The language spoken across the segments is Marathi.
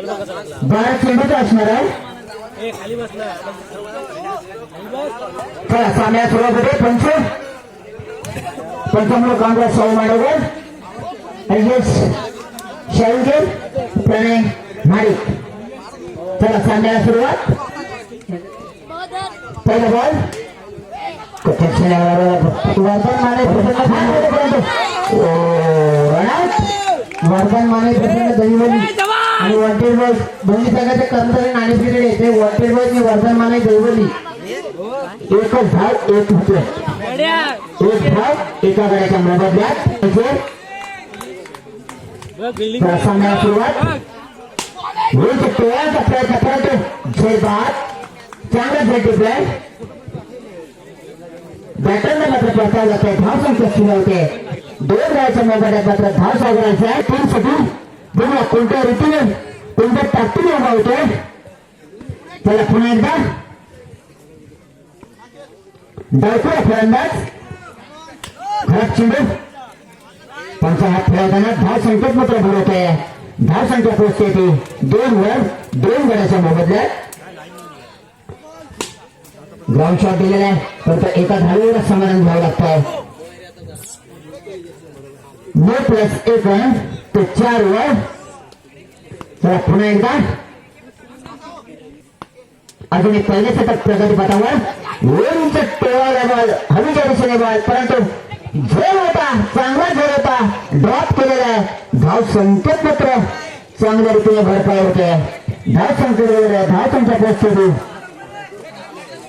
12 चेंडूच असणार आहे. चला सामन्याला सुरुवात होते. पंचामुळे काँग्रेस साऊ माडोगर आणि शाहूगे प्रणय माडिक. चला सामन्याला सुरुवात. पहिला बॉल वर्धन माने प्रसन्न दहिवली आणि वॉन्टेड बॉय दोन्ही संघाचे कर्मचारी नाणेफेक येते. वॉन्टेड बॉय वर्धन माने दहिवली एकच धाव एक विकेट. एक धाव एका गड्याच्या मोबदल्यात. सामन्याला सुरुवात होईल. प्रयत्न करतो झेलबाद चांगला झेल टिपलाय. बॅटरला मात्र परतावं जातंय. धाव संख्या सुरू होते. 2 धावाच्या मोबदल्यात मात्र धाव सागरायचा आहे. 3 साठी बघूया कोणत्या रीतीने कोणत्या ताकदीने उभा होतोय. त्याला पुन्हा एकदा डायपुरा फलंदाज खराब चेंडू त्यांचा हात फिरवताना धाव संख्येत मात्र भर होत आहे. धाव संख्या पोहोचते ती 2 वर 2 गड्याच्या मोबदल्यात. ग्राउंड शॉट दिलेला आहे परंतु एका धावेवर समाधान घ्यावं लागतंय. 9+1 रन ते 4 वर. चला पुन्हा एकदा अजून एक पहिले शतक प्रगती पथावर. वरून टोळाला बॉल हवेच्या दिशेने बॉल परंतु झेल होता. चांगला झेल होता. ड्रॉप केलेला आहे. धाव संख्येत मात्र चांगल्या रीतीने भरपाई होते. धाव संख्या धाव संख्या पोहोचते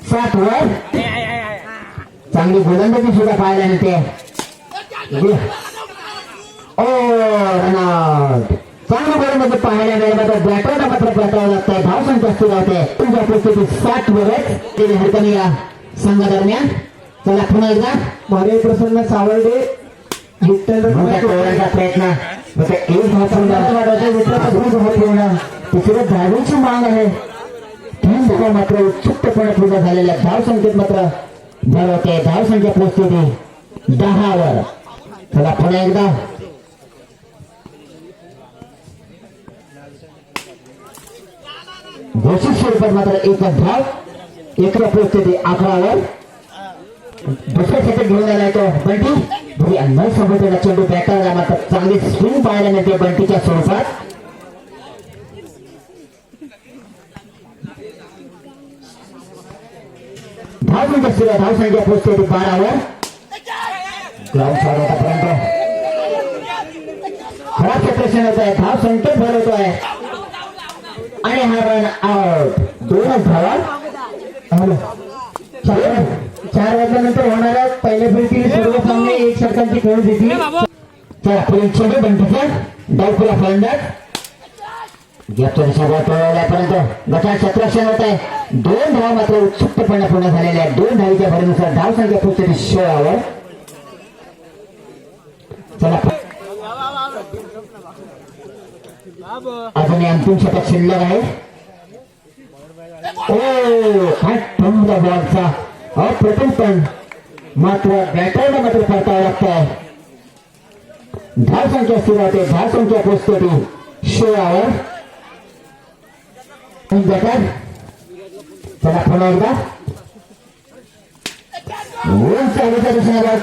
7 वर. चांगली गोलंदाजी सुद्धा पाहायला मिळते. चांगली गोलंदाजी पाहायला मिळेल मात्र बॅटरला मात्र परतावं लागतंय. धाव संख्या स्थिर होते. तुमच्या परिस्थिती 7 वरच ते हरकणी या संघादरम्यान. चला पुन्हा एकदा मारे प्रसन्न सावर्डे विठ्ठलचा प्रयत्न तिसरं धावेची माग आहे. 3 धावा मात्र उत्सुकपणे पूर्ण झालेल्या. धाव संख्येत मात्र भर होते. धाव संख्या पोहोचते 10 वर. चला पुन्हा एकदा घोषित स्वरूपात मात्र एकच धाव एकला पोहोचते 11 वर. दुसऱ्या षटक घेऊन आलाय तो बंटी. भरी अन्य संबंधीचा चेंडू बॅटरला मात्र चांगली स्विंग पाहायला मिळते बंटीच्या स्वरूपात. धाव संख्या धाव संख्या पोहोचते 12 वर. ग्राउंड शॉट होतापर्यंत खराब क्षेत्रक्षण होत आहे. धाव संख्येत भर होतो आहे आणि हा रन आउट. 2च धावा. 4 वाजल्यानंतर होणाऱ्या पहिल्या फेरीतील सर्व सामने 1 षटकांची खेळ देतील. चला पुढील चेंडू बंटीचा डावखुला फलंदाज घेतो टोळवल्यापर्यंत गटात क्षेत्रक्षण होत आहे. 2 धावा मात्र उत्सुकपणे पूर्ण झालेल्या आहेत. 2 धावीच्या भरीनुसार धाव संख्या पोहोचते 16 वर. चला अजून अंतिम षटक शिल्लक आहे. बॉलचा अप्रतिम पण मात्र बॅटरला मात्र परतावं लागतंय. धाव संख्या स्थिर होते. धाव संख्या पोहोचते 16 वर. चला पुन्हा एकदा ऊन चालूच्या दिशेने बॉल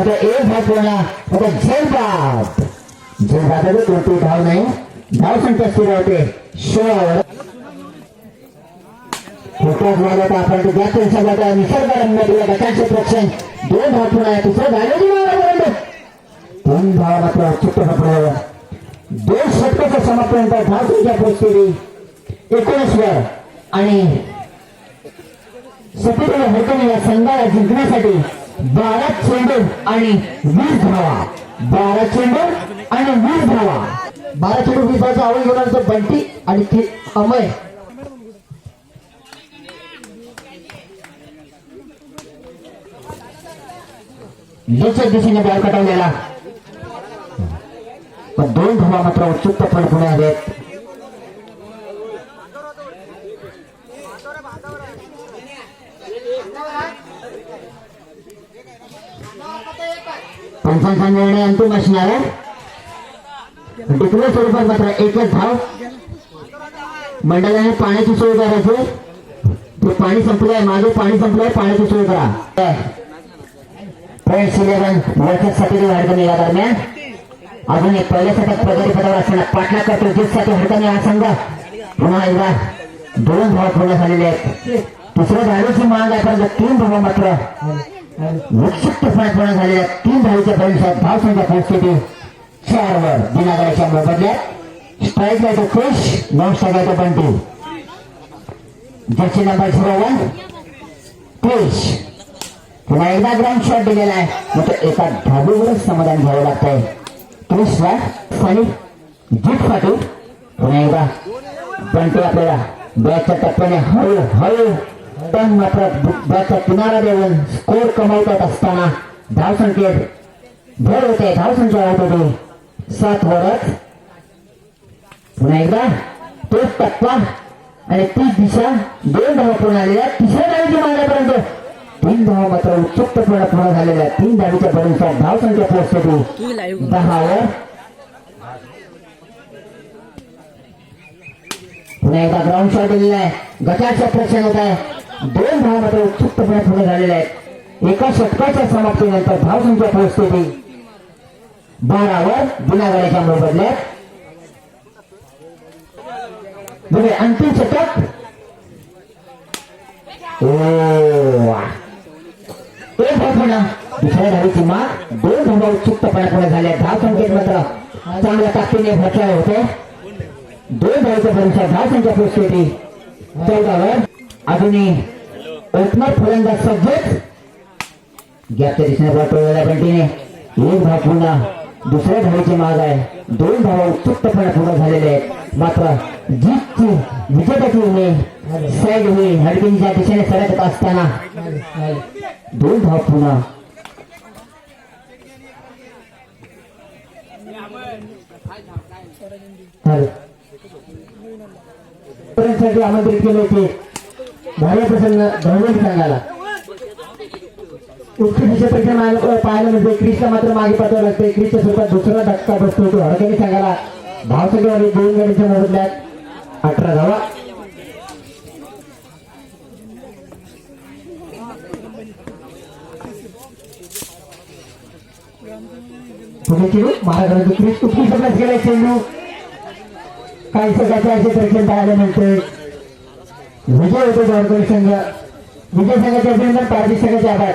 एक भाग पूर्ण झेलबाद. झेलबाद कोणती धाव नाही. धाव संख्या स्थिर होते 16 वर. फोटोज बॉल होता परंतु ज्यातून सगळ्यात निसर्गरम्य गटाचे रक्षण 2 धाव पूर्ण आहे. तिसरं झालेली 3 धावा मात्र चुक्त 2 षटकाचं समाप्त. धाव संख्या पोहोचलेली 19 वर आणि सतीला हरकणी या संघाला जिंकण्यासाठी 12 चेंडू आणि 20 धावा. 12 चेंडू आणि 20 धावा. 12 चेंडू 20 धावाचा आवड घेऊन बंटी आणि ती अमय. लीच्या दिशेने बॉल कटवलेला पण 2 धावा मात्र उत्सुकपणे पुढे आहेत. पंचांचा निर्णय अंतिम असणार आहे. टिकल्या स्वरूपात मात्र एकच धाव मंडळाने पाण्याची सोय करायची. ते पाणी संपलंय, मागे पाणी संपलंय, पाण्याची सोय करा. फ्रेंड्स 11 वर्षासाठी हडकणी या दरम्यान अजून एक पहिल्या षटक प्रगती पदावर असताना पाटला करतो जितसाठी हडकणी हा संघ पुन्हा एकदा 2 धावा पूर्ण झालेले आहेत. तिसऱ्या धावेची माग आहे, परंतु 3 धावा मात्र विक्षिप्तपणे पूर्ण झालेल्या 3 धावेच्या भविष्यात धावसंख्या पोहोचते 4 वर. दिनागराच्या मोबदल्यात स्ट्राईक आहे तो खुश, नॉन स्ट्राईक आहे तो बंटी. जर्सी नंबर 01 खुश पुन्हा एकदा ग्राउंड शॉट दिलेला आहे. मग एका धाबीवरच समाधान घ्यावं लागतंय. क्रिसला आणि जीत फाटू पुन्हा एकदा बंटी आपल्याला बॅटच्या टप्प्याने हळू पण मात्र बॅटचा किनारा देऊन स्कोर कमावतात असताना धावसंख्येत भर होते. धावसंख्या होत होती 7 वरच. पुन्हा एकदा तोच टप्पा आणि तीच दिशा 2 धावा पूर्ण झालेल्या. तिसऱ्या धावेची मागण्यापर्यंत 3 धावा मात्र उत्सुकपणे पूर्ण झालेल्या. 3 धावेच्या भरूनचा धावसंख्या पोहोचते 10 वर. पुन्हा एकदा ग्राउंड शॉट दिलेला आहे. गटाचं प्रेक्षण होत आहे. 2 धावा मात्र उत्सुकपणे पूर्ण झालेल्या आहेत. एका षटकाच्या समाप्तीनंतर धावसंख्या पोहोचते 12 वर. दिनागराच्या मोबदल्यात बघे अंतिम षटक. एक धाव दुसऱ्या धावेची माग 2 धावा उत्सुकपणे पूर्ण झाल्या. धावसंख्येत मात्र चांगल्या ताकदीने भरले होते. 2 धावेच्या भविष्यात धावसंख्या पोहोचते 14 वर. अजूनही ओपनर फलंदाज सज्जच गॅपच्या दिशेने पाठवलेल्या बंटीने 1 धाव पुन्हा दुसऱ्या धावेची माग आहे. 2 धावा उत्सुकपणे पूर्ण झालेले आहेत. मात्र जीतची विजेत्याची उमेद साईड होईल. हडकिंच्या दिशेने सरकत असताना 2 धाव पुन्हा आमंत्रित केले होते. भारी प्रसन्न धन्यवाद सांगायला उत्कृष्ट पाहायला म्हणजे क्रिसला मात्र मागे पाठवावं लागते. क्रिसच्या स्वरूपात दुसरा धक्का बसतो तो हडकणी सांगायला. धावसंख्येवाली 2 गड्यांच्या मोबदल्यात 18 धावा. पुढे चेंडू महाराष्ट्राची क्रिस उत्कृष्ट प्रयत्न केला. चेंडू काही सगळ्याचे असे परीक्षण पाहायला मिळते. विजय होतो जवळकडे संघ. विजय संघाचे अभिनंदन. पारदी संघाचे आभार.